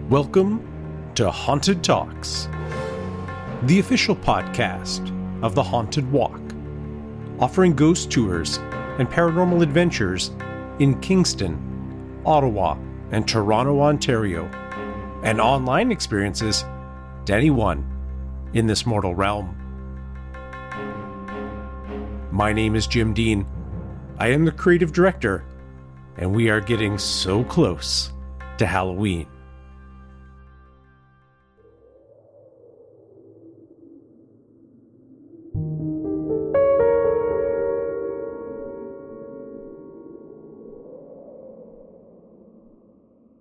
Welcome to Haunted Talks, the official podcast of the Haunted Walk, offering ghost tours and paranormal adventures in Kingston, Ottawa, and Toronto, Ontario, and online experiences to anyone in this mortal realm. My name is Jim Dean. I am the creative director, and we are getting so close to Halloween.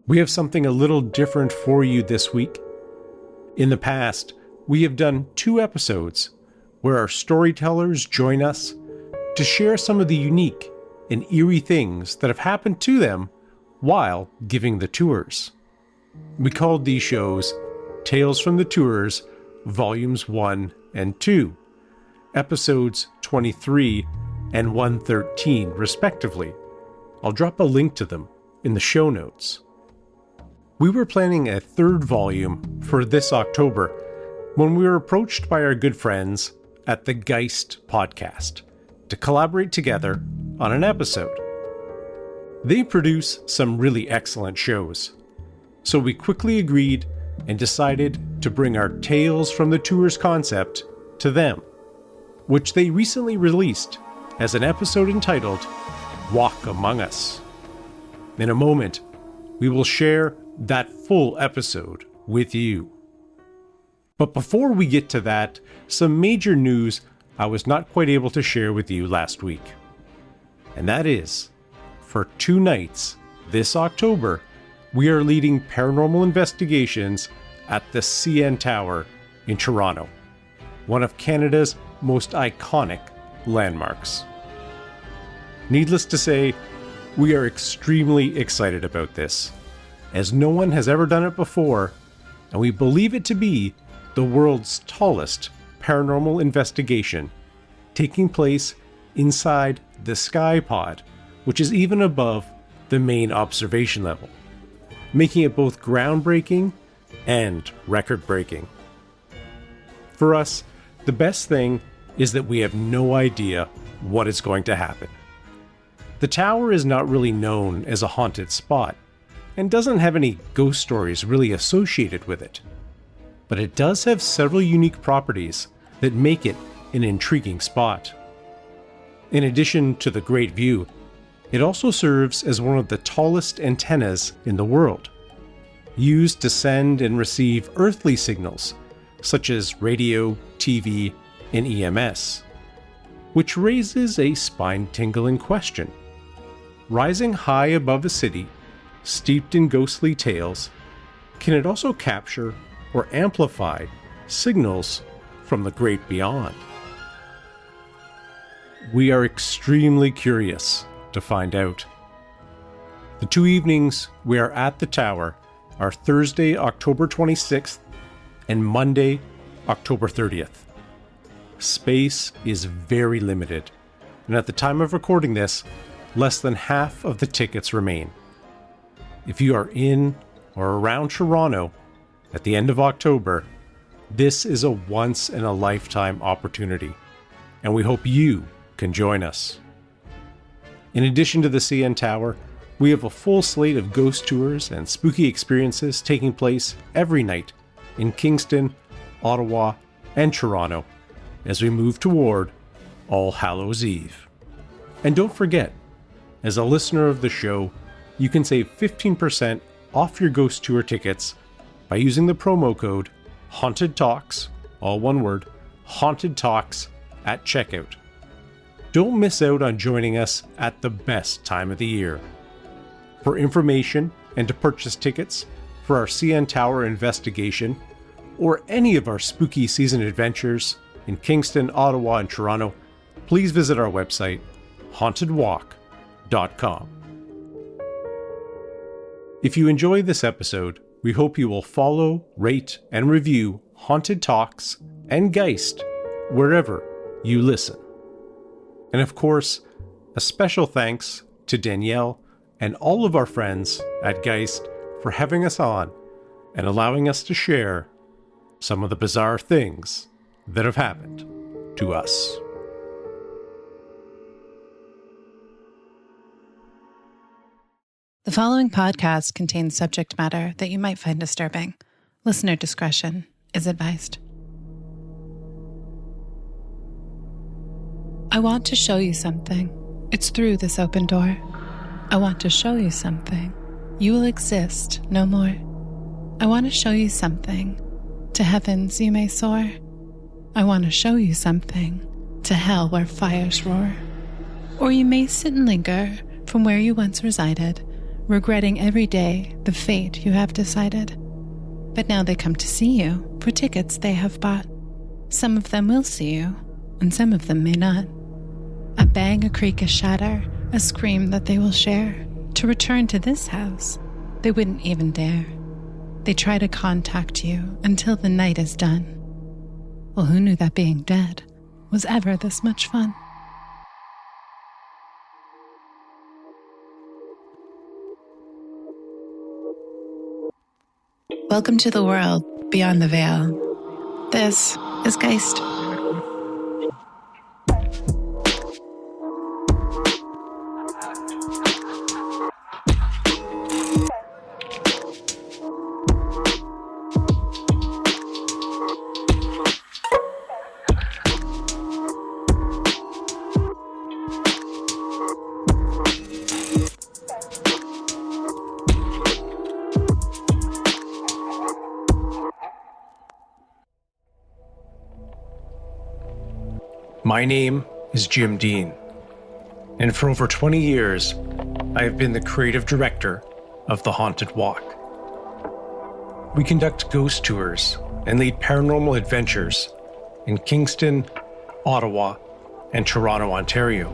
We have something a little different for you this week. In the past, we have done 2 episodes where our storytellers join us to share some of the unique and eerie things that have happened to them while giving the tours. We called these shows Tales from the Tours, Volumes 1 and 2, Episodes 23 and 113, respectively. I'll drop a link to them in the show notes. We were planning a 3rd volume for this October when we were approached by our good friends at the Geist podcast to collaborate together on an episode. They produce some really excellent shows, so we quickly agreed and decided to bring our Tales from the Tours concept to them, which they recently released as an episode entitled Walk Among Us. In a moment, we will share that full episode with you. But before we get to that, some major news I was not quite able to share with you last week. And that is, for 2 nights this October, we are leading paranormal investigations at the CN Tower in Toronto, one of Canada's most iconic landmarks. Needless to say, we are extremely excited about this, as no one has ever done it before, and we believe it to be the world's tallest paranormal investigation, taking place inside the Sky Pod, which is even above the main observation level, making it both groundbreaking and record-breaking. For us, the best thing is that we have no idea what is going to happen. The tower is not really known as a haunted spot, and doesn't have any ghost stories really associated with it. But it does have several unique properties that make it an intriguing spot. In addition to the great view, it also serves as one of the tallest antennas in the world, used to send and receive earthly signals such as radio, TV, and EMS, which raises a spine-tingling question. Rising high above a city, steeped in ghostly tales, can it also capture or amplify signals from the great beyond? We are extremely curious to find out. The 2 evenings we are at the tower are Thursday, October 26th and Monday, October 30th. Space is very limited, and at the time of recording this, less than half of the tickets remain. If you are in or around Toronto at the end of October, this is a once-in-a-lifetime opportunity, and we hope you can join us. In addition to the CN Tower, we have a full slate of ghost tours and spooky experiences taking place every night in Kingston, Ottawa, and Toronto as we move toward All Hallows Eve. And don't forget, as a listener of the show, you can save 15% off your ghost tour tickets by using the promo code Haunted Talks, all one word, Haunted Talks, at checkout. Don't miss out on joining us at the best time of the year. For information and to purchase tickets for our CN Tower investigation or any of our spooky season adventures in Kingston, Ottawa, and Toronto, please visit our website, hauntedwalk.com. If you enjoy this episode, we hope you will follow, rate, and review Haunted Talks and Geist wherever you listen. And of course, a special thanks to Danielle and all of our friends at Geist for having us on and allowing us to share some of the bizarre things that have happened to us. The following podcast contains subject matter that you might find disturbing. Listener discretion is advised. I want to show you something. It's through this open door. I want to show you something. You will exist no more. I want to show you something. To heavens you may soar. I want to show you something. To hell where fires roar. Or you may sit and linger from where you once resided, regretting every day the fate you have decided. But now they come to see you for tickets they have bought. Some of them will see you, and some of them may not. A bang, a creak, a shatter, a scream that they will share. To return to this house, they wouldn't even dare. They try to contact you until the night is done. Well, who knew that being dead was ever this much fun? Welcome to the world beyond the veil. This is Geist. My name is Jim Dean, and for over 20 years, I have been the creative director of The Haunted Walk. We conduct ghost tours and lead paranormal adventures in Kingston, Ottawa, and Toronto, Ontario.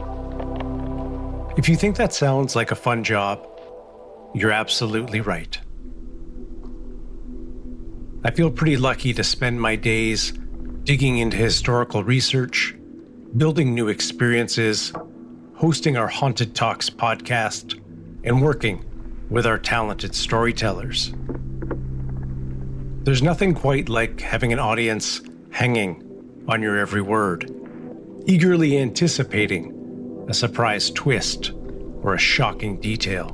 If you think that sounds like a fun job, you're absolutely right. I feel pretty lucky to spend my days digging into historical research, building new experiences, hosting our Haunted Talks podcast, and working with our talented storytellers. There's nothing quite like having an audience hanging on your every word, eagerly anticipating a surprise twist or a shocking detail.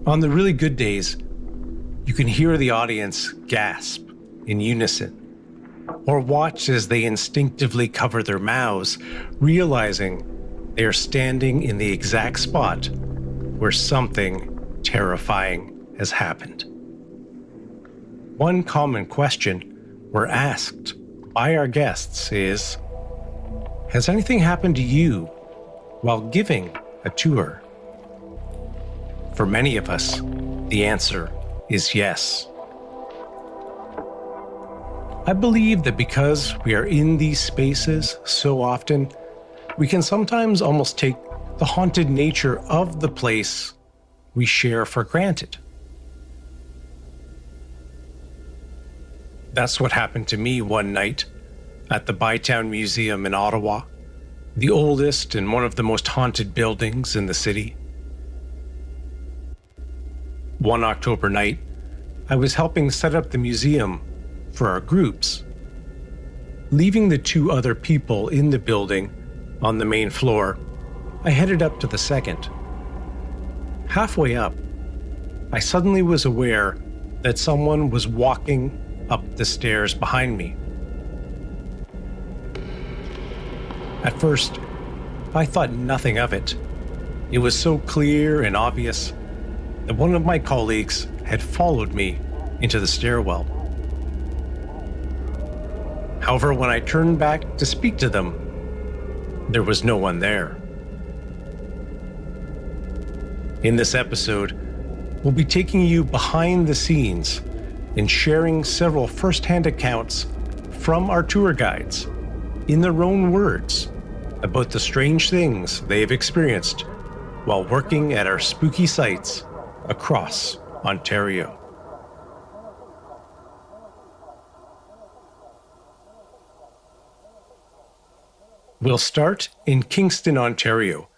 On the really good days, you can hear the audience gasp in unison, or watch as they instinctively cover their mouths, realizing they are standing in the exact spot where something terrifying has happened. One common question we're asked by our guests is, has anything happened to you while giving a tour? For many of us, the answer is yes. I believe that because we are in these spaces so often, we can sometimes almost take the haunted nature of the place we share for granted. That's what happened to me one night at the Bytown Museum in Ottawa, the oldest and one of the most haunted buildings in the city. One October night, I was helping set up the museum for our groups. Leaving the two other people in the building on the main floor, I headed up to the second. Halfway up, I suddenly was aware that someone was walking up the stairs behind me. At first, I thought nothing of it. It was so clear and obvious that one of my colleagues had followed me into the stairwell. However, when I turned back to speak to them, there was no one there. In this episode, we'll be taking you behind the scenes and sharing several first-hand accounts from our tour guides, in their own words, about the strange things they have experienced while working at our spooky sites across Ontario. We'll start in Kingston, Ontario,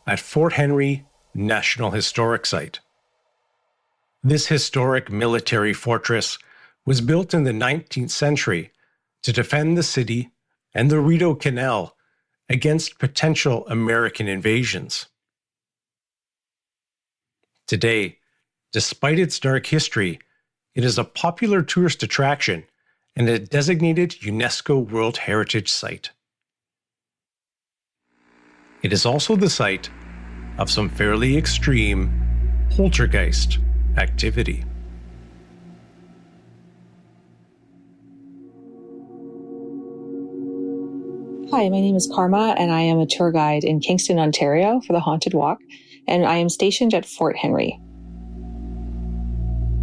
at Fort Henry National Historic Site. This historic military fortress was built in the 19th century to defend the city and the Rideau Canal against potential American invasions. Today, despite its dark history, it is a popular tourist attraction and a designated UNESCO World Heritage Site. It is also the site of some fairly extreme poltergeist activity. Hi, my name is Karma, and I am a tour guide in Kingston, Ontario for the Haunted Walk, and I am stationed at Fort Henry.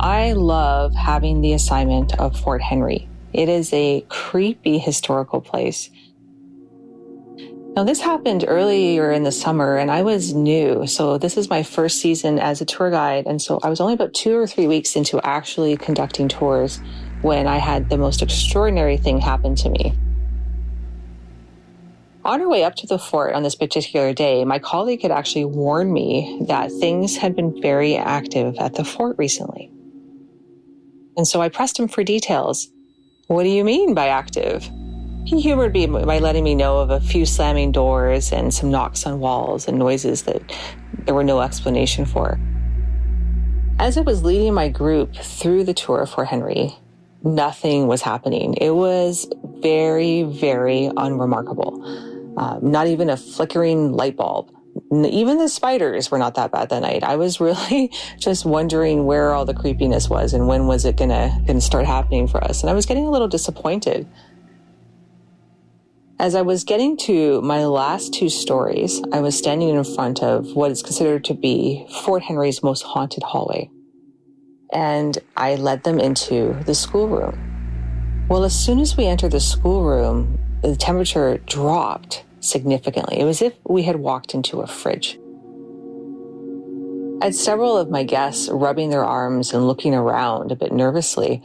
I love having the assignment of Fort Henry. It is a creepy historical place. Now, this happened earlier in the summer, and I was new, so this is my first season as a tour guide, and so I was only about 2 or 3 weeks into actually conducting tours when I had the most extraordinary thing happen to me. On our way up to the fort on this particular day, my colleague had actually warned me that things had been very active at the fort recently. And so I pressed him for details. What do you mean by active? He humored me by letting me know of a few slamming doors and some knocks on walls and noises that there were no explanation for. As I was leading my group through the tour of Fort Henry, nothing was happening. It was very, very unremarkable. Not even a flickering light bulb. Even the spiders were not that bad that night. I was really just wondering where all the creepiness was and when was it gonna start happening for us. And I was getting a little disappointed. As I was getting to my last 2 stories, I was standing in front of what is considered to be Fort Henry's most haunted hallway. And I led them into the schoolroom. Well, as soon as we entered the schoolroom, the temperature dropped significantly. It was as if we had walked into a fridge. I had several of my guests rubbing their arms and looking around a bit nervously,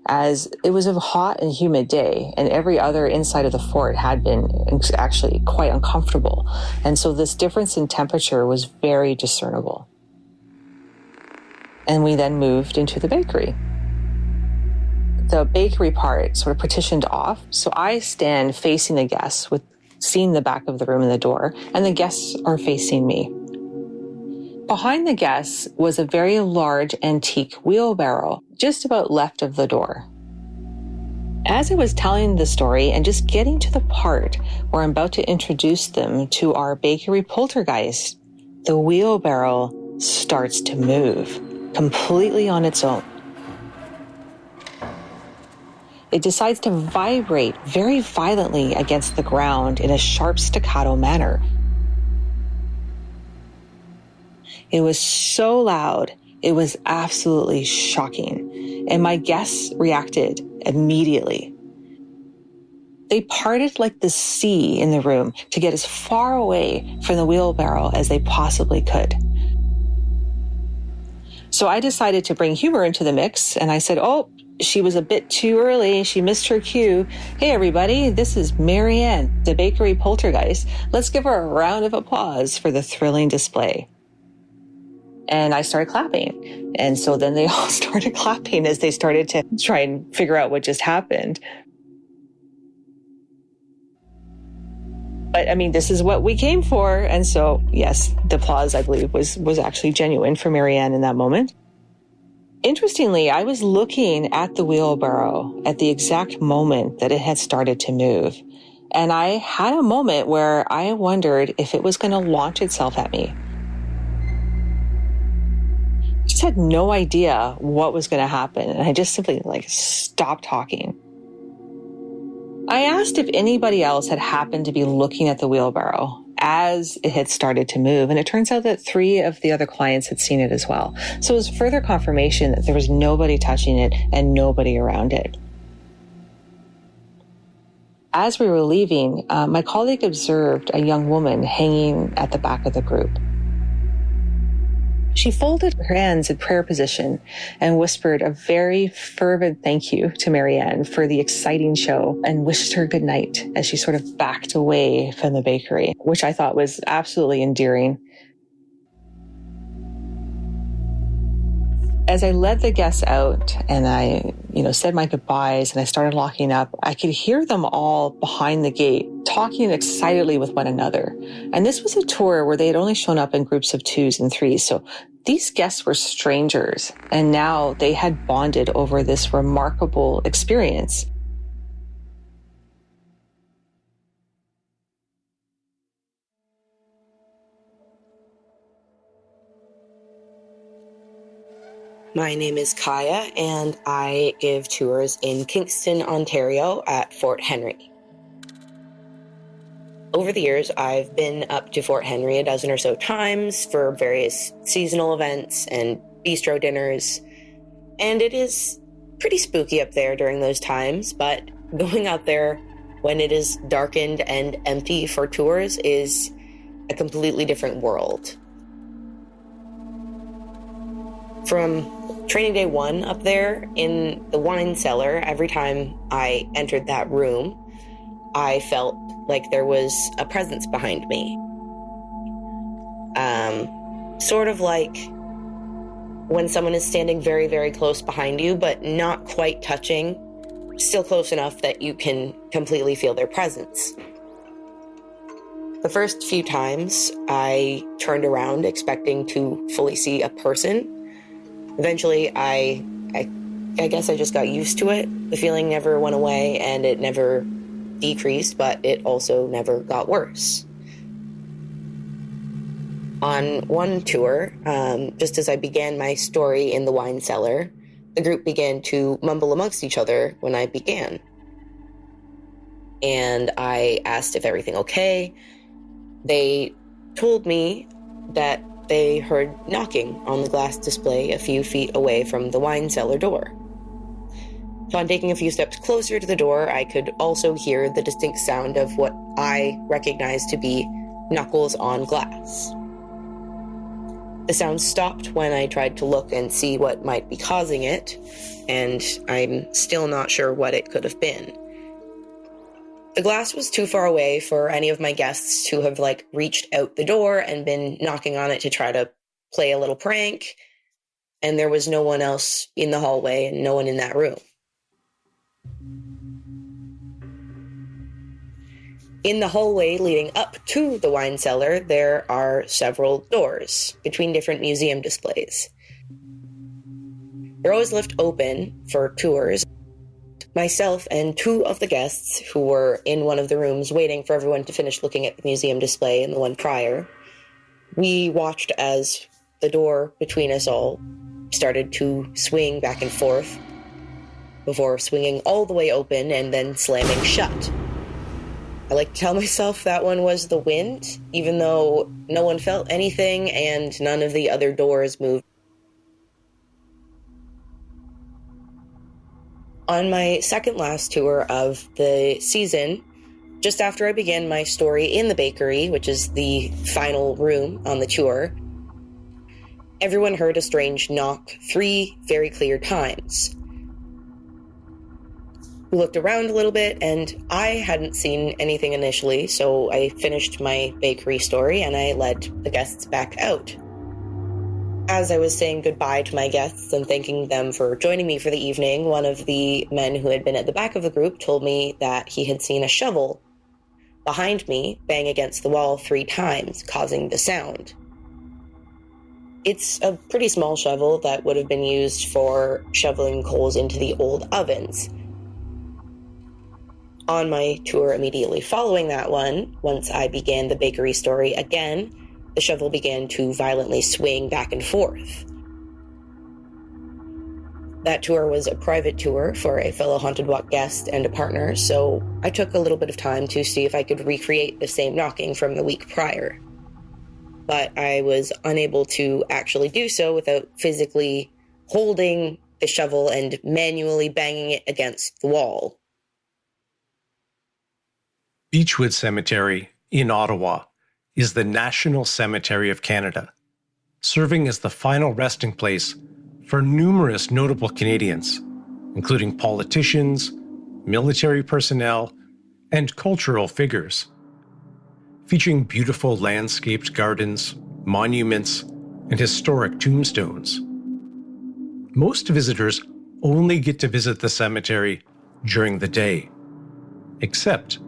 as it was a hot and humid day, and every other inside of the fort had been actually quite uncomfortable. And so this difference in temperature was very discernible. And we then moved into the bakery. The bakery part sort of partitioned off, so I stand facing the guests with seeing the back of the room and the door, and the guests are facing me. Behind the guests was a very large antique wheelbarrow, just about left of the door. As I was telling the story and just getting to the part where I'm about to introduce them to our bakery poltergeist, the wheelbarrow starts to move completely on its own. It decides to vibrate very violently against the ground in a sharp staccato manner. It was so loud, it was absolutely shocking, and my guests reacted immediately. They parted like the sea in the room to get as far away from the wheelbarrow as they possibly could. So I decided to bring humor into the mix, and I said, she was a bit too early. She missed her cue. Hey, everybody, this is Marianne, the bakery poltergeist. Let's give her a round of applause for the thrilling display. And I started clapping. And so then they all started clapping as they started to try and figure out what just happened. But I mean, this is what we came for. And so, yes, the applause, I believe, was actually genuine for Marianne in that moment. Interestingly, I was looking at the wheelbarrow at the exact moment that it had started to move. And I had a moment where I wondered if it was going to launch itself at me. I just had no idea what was going to happen. And I just simply stopped talking. I asked if anybody else had happened to be looking at the wheelbarrow as it had started to move. And it turns out that 3 of the other clients had seen it as well. So it was further confirmation that there was nobody touching it and nobody around it. As we were leaving, my colleague observed a young woman hanging at the back of the group. She folded her hands in prayer position and whispered a very fervent thank you to Marianne for the exciting show and wished her good night as she sort of backed away from the bakery, which I thought was absolutely endearing. As I led the guests out and I, said my goodbyes and I started locking up, I could hear them all behind the gate talking excitedly with one another. And this was a tour where they had only shown up in groups of 2s and 3s. So these guests were strangers, and now they had bonded over this remarkable experience. My name is Kaya, and I give tours in Kingston, Ontario at Fort Henry. Over the years, I've been up to Fort Henry a dozen or so times for various seasonal events and bistro dinners, and it is pretty spooky up there during those times, but going out there when it is darkened and empty for tours is a completely different world. From training day 1 up there in the wine cellar, every time I entered that room, I felt like there was a presence behind me. Sort of like when someone is standing very, very close behind you, but not quite touching, still close enough that you can completely feel their presence. The first few times, I turned around expecting to fully see a person. Eventually, I guess I just got used to it. The feeling never went away, and it never decreased, but it also never got worse. On one tour, just as I began my story in the wine cellar, the group began to mumble amongst each other when I began. And I asked if everything okay. They told me that they heard knocking on the glass display a few feet away from the wine cellar door. Upon taking a few steps closer to the door, I could also hear the distinct sound of what I recognized to be knuckles on glass. The sound stopped when I tried to look and see what might be causing it, and I'm still not sure what it could have been. The glass was too far away for any of my guests to have reached out the door and been knocking on it to try to play a little prank, and there was no one else in the hallway and no one in that room. In the hallway leading up to the wine cellar, there are several doors between different museum displays. They're always left open for tours. Myself and 2 of the guests who were in one of the rooms waiting for everyone to finish looking at the museum display and the one prior, we watched as the door between us all started to swing back and forth before swinging all the way open and then slamming shut. I like to tell myself that one was the wind, even though no one felt anything and none of the other doors moved. On my second last tour of the season, just after I began my story in the bakery, which is the final room on the tour, everyone heard a strange knock 3 very clear times. We looked around a little bit, and I hadn't seen anything initially, so I finished my bakery story and I led the guests back out. As I was saying goodbye to my guests and thanking them for joining me for the evening, one of the men who had been at the back of the group told me that he had seen a shovel behind me bang against the wall 3 times, causing the sound. It's a pretty small shovel that would have been used for shoveling coals into the old ovens. On my tour immediately following that one, once I began the bakery story again, the shovel began to violently swing back and forth. That tour was a private tour for a fellow Haunted Walk guest and a partner, so I took a little bit of time to see if I could recreate the same knocking from the week prior. But I was unable to actually do so without physically holding the shovel and manually banging it against the wall. Beechwood Cemetery in Ottawa is the National Cemetery of Canada, serving as the final resting place for numerous notable Canadians, including politicians, military personnel, and cultural figures. Featuring beautiful landscaped gardens, monuments, and historic tombstones. Most visitors only get to visit the cemetery during the day, except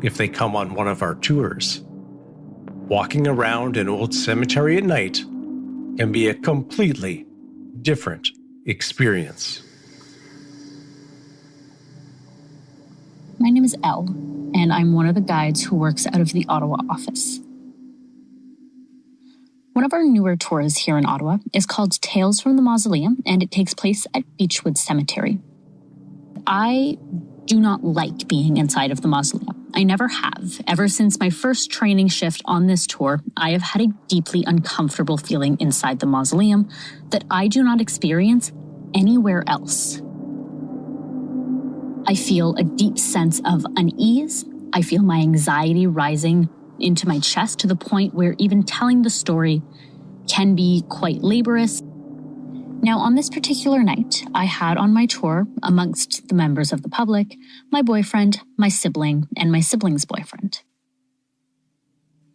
if they come on one of our tours. Walking around an old cemetery at night can be a completely different experience. My name is Elle, and I'm one of the guides who works out of the Ottawa office. One of our newer tours here in Ottawa is called Tales from the Mausoleum, and it takes place at Beechwood Cemetery. I do not like being inside of the mausoleum. I never have. Ever since my first training shift on this tour, I have had a deeply uncomfortable feeling inside the mausoleum that I do not experience anywhere else. I feel a deep sense of unease. I feel my anxiety rising into my chest to the point where even telling the story can be quite laborious. Now, on this particular night, I had on my tour, amongst the members of the public, my boyfriend, my sibling, and my sibling's boyfriend.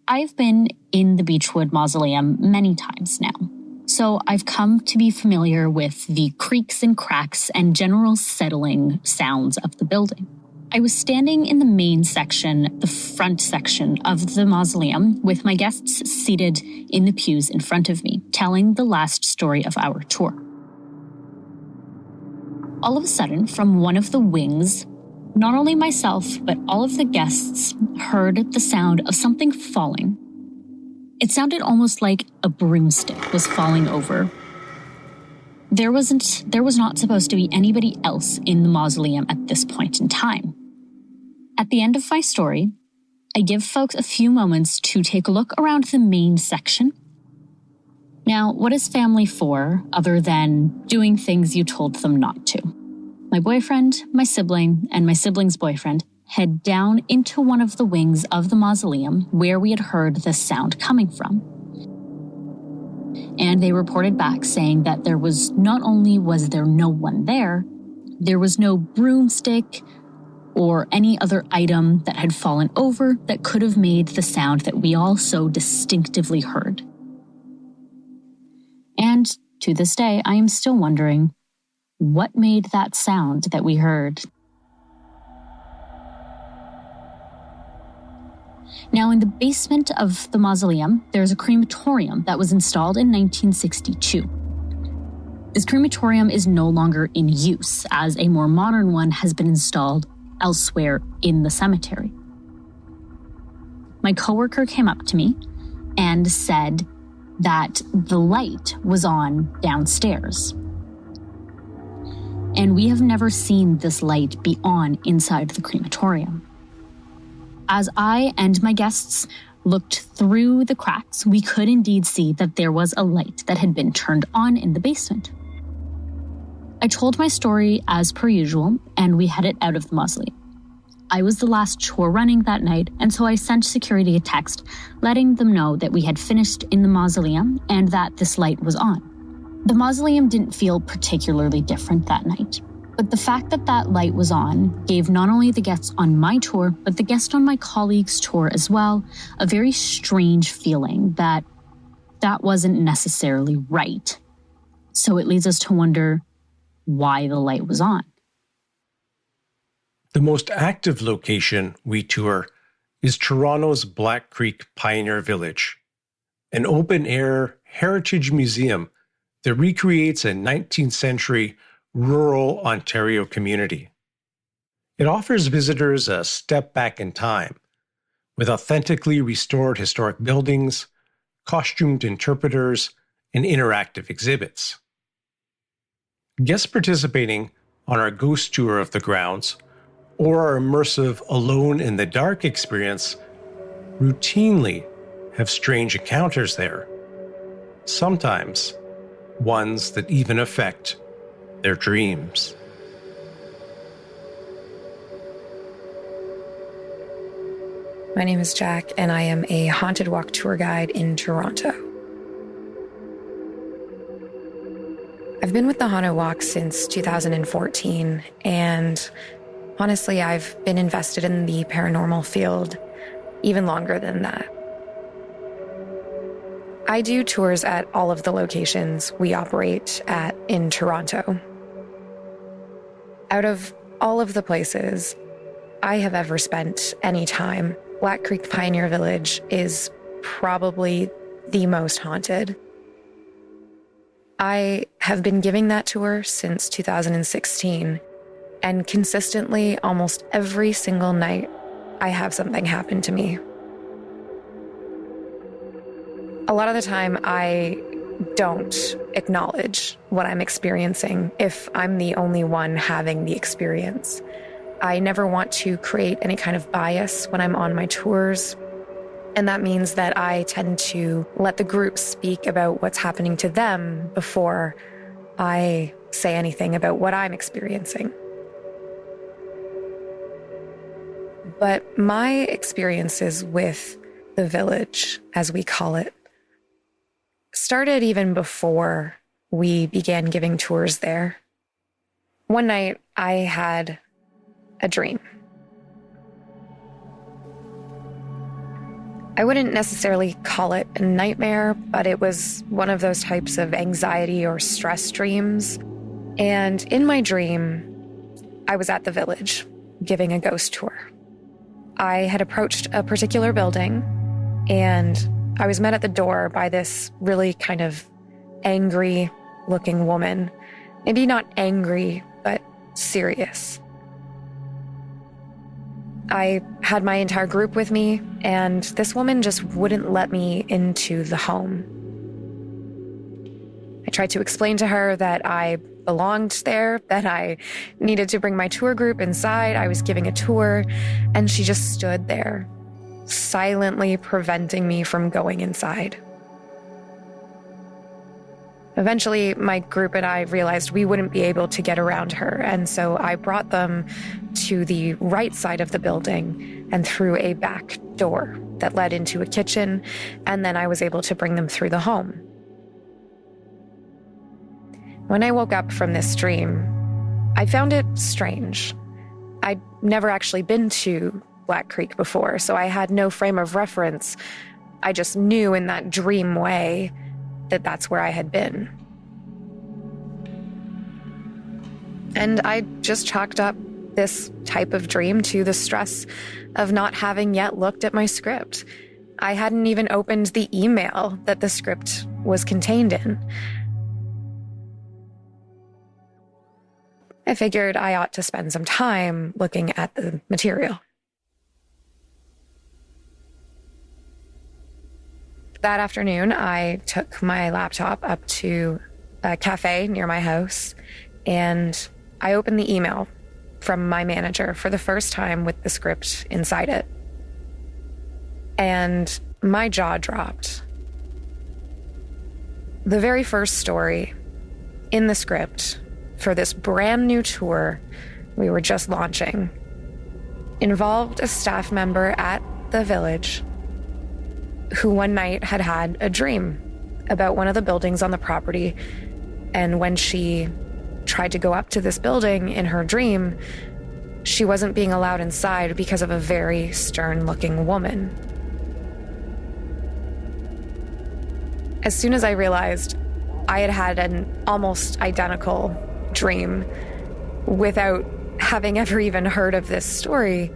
I've been in the Beechwood Mausoleum many times now, so I've come to be familiar with the creaks and cracks and general settling sounds of the building. I was standing in the main section, the front section of the mausoleum, with my guests seated in the pews in front of me, telling the last story of our tour. All of a sudden, from one of the wings, not only myself, but all of the guests heard the sound of something falling. It sounded almost like a broomstick was falling over. There was not supposed to be anybody else in the mausoleum at this point in time. At the end of my story, I give folks a few moments to take a look around the main section. Now, what is family for other than doing things you told them not to? My boyfriend, my sibling, and my sibling's boyfriend head down into one of the wings of the mausoleum where we had heard this sound coming from. And they reported back saying that not only was there no one there was no broomstick or any other item that had fallen over that could have made the sound that we all so distinctively heard. And to this day, I am still wondering what made that sound that we heard. Now, in the basement of the mausoleum, there's a crematorium that was installed in 1962. This crematorium is no longer in use, as a more modern one has been installed elsewhere in the cemetery. My coworker came up to me and said that the light was on downstairs. And we have never seen this light be on inside the crematorium. As I and my guests looked through the cracks, we could indeed see that there was a light that had been turned on in the basement. I told my story as per usual, and we headed out of the mausoleum. I was the last tour running that night, and so I sent security a text letting them know that we had finished in the mausoleum and that this light was on. The mausoleum didn't feel particularly different that night, but the fact that that light was on gave not only the guests on my tour, but the guest on my colleague's tour as well, a very strange feeling that wasn't necessarily right. So it leads us to wonder why the light was on. The most active location we tour is Toronto's Black Creek Pioneer Village, an open-air heritage museum that recreates a 19th century rural Ontario community. It offers visitors a step back in time, with authentically restored historic buildings, costumed interpreters, and interactive exhibits. Guests participating on our ghost tour of the grounds or our immersive Alone in the Dark experience routinely have strange encounters there, sometimes ones that even affect their dreams. My name is Jack, and I am a haunted walk tour guide in Toronto. I've been with the Haunted Walk since 2014, and honestly, I've been invested in the paranormal field even longer than that. I do tours at all of the locations we operate at in Toronto. Out of all of the places I have ever spent any time, Black Creek Pioneer Village is probably the most haunted. I have been giving that tour since 2016, and consistently, almost every single night, I have something happen to me. A lot of the time, I don't acknowledge what I'm experiencing if I'm the only one having the experience. I never want to create any kind of bias when I'm on my tours. And that means that I tend to let the group speak about what's happening to them before I say anything about what I'm experiencing. But my experiences with the village, as we call it, started even before we began giving tours there. One night, I had a dream. I wouldn't necessarily call it a nightmare, but it was one of those types of anxiety or stress dreams. And in my dream, I was at the village giving a ghost tour. I had approached a particular building, and I was met at the door by this really kind of angry-looking woman. Maybe not angry, but serious. I had my entire group with me, and this woman just wouldn't let me into the home. I tried to explain to her that I belonged there, that I needed to bring my tour group inside. I was giving a tour, and she just stood there, silently preventing me from going inside. Eventually, my group and I realized we wouldn't be able to get around her, and so I brought them to the right side of the building and through a back door that led into a kitchen, and then I was able to bring them through the home. When I woke up from this dream, I found it strange. I'd never actually been to Black Creek before, so I had no frame of reference. I just knew in that dream way that that's where I had been. And I just chalked up this type of dream to the stress of not having yet looked at my script. I hadn't even opened the email that the script was contained in. I figured I ought to spend some time looking at the material. That afternoon, I took my laptop up to a cafe near my house, and I opened the email from my manager for the first time with the script inside it. And my jaw dropped. The very first story in the script for this brand new tour we were just launching involved a staff member at the village who one night had had a dream about one of the buildings on the property. And when she tried to go up to this building in her dream, she wasn't being allowed inside because of a very stern-looking woman. As soon as I realized I had had an almost identical dream without having ever even heard of this story,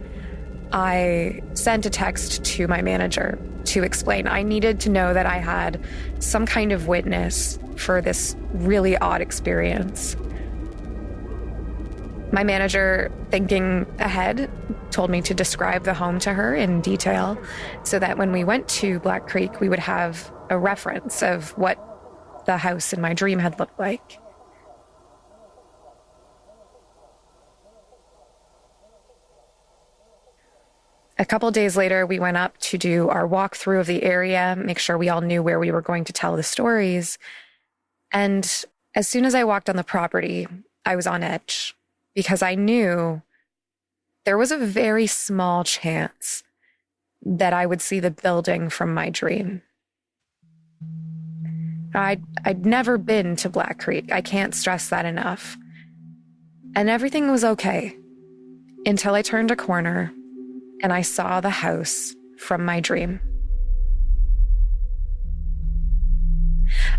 I sent a text to my manager to explain. I needed to know that I had some kind of witness for this really odd experience. My manager, thinking ahead, told me to describe the home to her in detail so that when we went to Black Creek, we would have a reference of what the house in my dream had looked like. A couple days later, we went up to do our walkthrough of the area, make sure we all knew where we were going to tell the stories. And as soon as I walked on the property, I was on edge because I knew there was a very small chance that I would see the building from my dream. I'd never been to Black Creek. I can't stress that enough. And everything was okay until I turned a corner and I saw the house from my dream.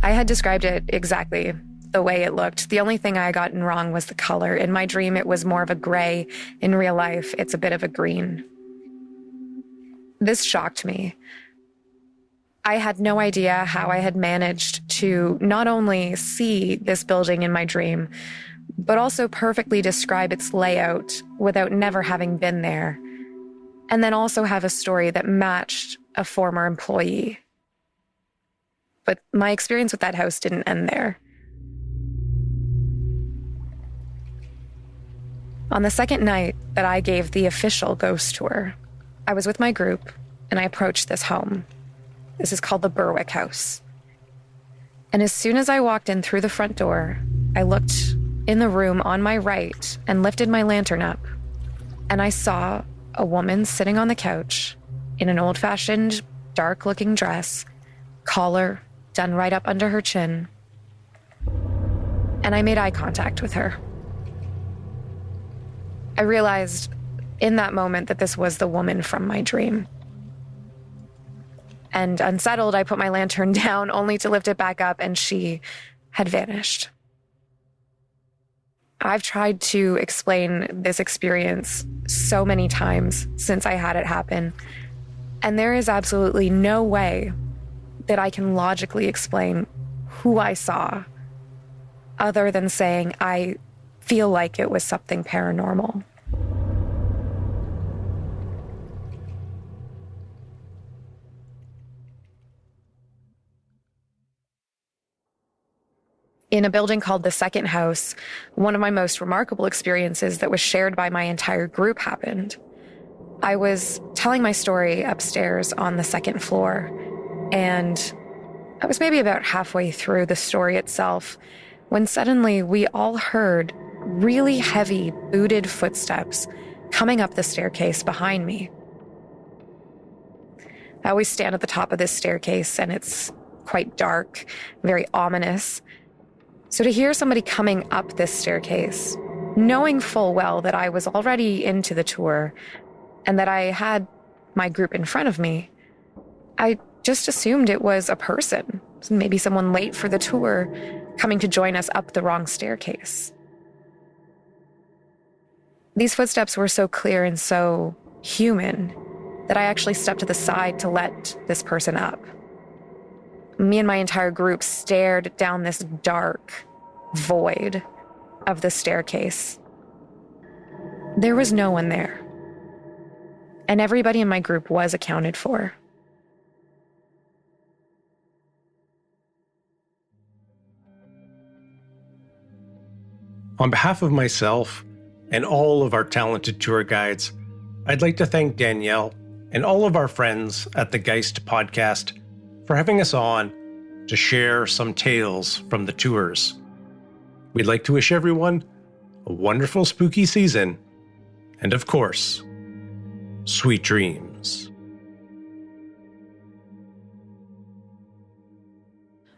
I had described it exactly the way it looked. The only thing I had gotten wrong was the color. In my dream, it was more of a gray. In real life, it's a bit of a green. This shocked me. I had no idea how I had managed to not only see this building in my dream, but also perfectly describe its layout without never having been there, and then also have a story that matched a former employee. But my experience with that house didn't end there. On the second night that I gave the official ghost tour, I was with my group and I approached this home. This is called the Berwick House. And as soon as I walked in through the front door, I looked in the room on my right and lifted my lantern up. And I saw a woman sitting on the couch in an old-fashioned, dark-looking dress, collar done right up under her chin. And I made eye contact with her. I realized in that moment that this was the woman from my dream. And unsettled, I put my lantern down only to lift it back up, and she had vanished. I've tried to explain this experience so many times since I had it happen, and there is absolutely no way that I can logically explain who I saw other than saying I feel like it was something paranormal. In a building called the Second House, one of my most remarkable experiences that was shared by my entire group happened. I was telling my story upstairs on the second floor, and I was maybe about halfway through the story itself when suddenly we all heard really heavy booted footsteps coming up the staircase behind me. I always stand at the top of this staircase, and it's quite dark, very ominous. So to hear somebody coming up this staircase, knowing full well that I was already into the tour and that I had my group in front of me, I just assumed it was a person, maybe someone late for the tour, coming to join us up the wrong staircase. These footsteps were so clear and so human that I actually stepped to the side to let this person up. Me and my entire group stared down this dark void of the staircase. There was no one there, and everybody in my group was accounted for. On behalf of myself and all of our talented tour guides, I'd like to thank Danielle and all of our friends at the Geist podcast for having us on to share some tales from the tours. We'd like to wish everyone a wonderful spooky season, and of course, sweet dreams.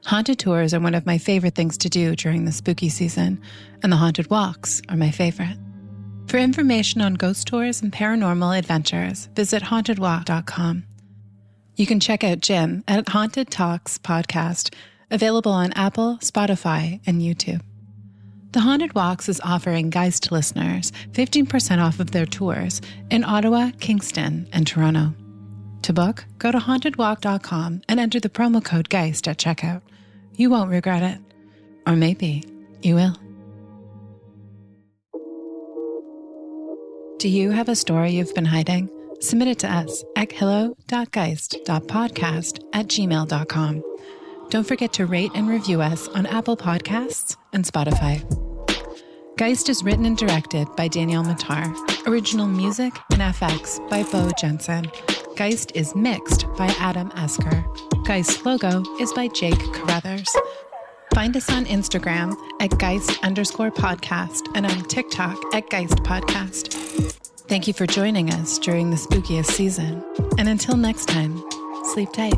Haunted tours are one of my favorite things to do during the spooky season, and the haunted walks are my favorite. For information on ghost tours and paranormal adventures, visit hauntedwalk.com. You can check out Jim at Haunted Talks Podcast, available on Apple, Spotify, and YouTube. The Haunted Walks is offering Geist listeners 15% off of their tours in Ottawa, Kingston, and Toronto. To book, go to hauntedwalk.com and enter the promo code Geist at checkout. You won't regret it. Or maybe you will. Do you have a story you've been hiding? Submit it to us at hello.geist.podcast@gmail.com. Don't forget to rate and review us on Apple Podcasts and Spotify. Geist is written and directed by Danielle Matar. Original music and FX by Bo Jensen. Geist is mixed by Adam Esker. Geist's logo is by Jake Carruthers. Find us on Instagram at Geist_podcast and on TikTok at Geist Podcast. Thank you for joining us during the spookiest season. And until next time, sleep tight.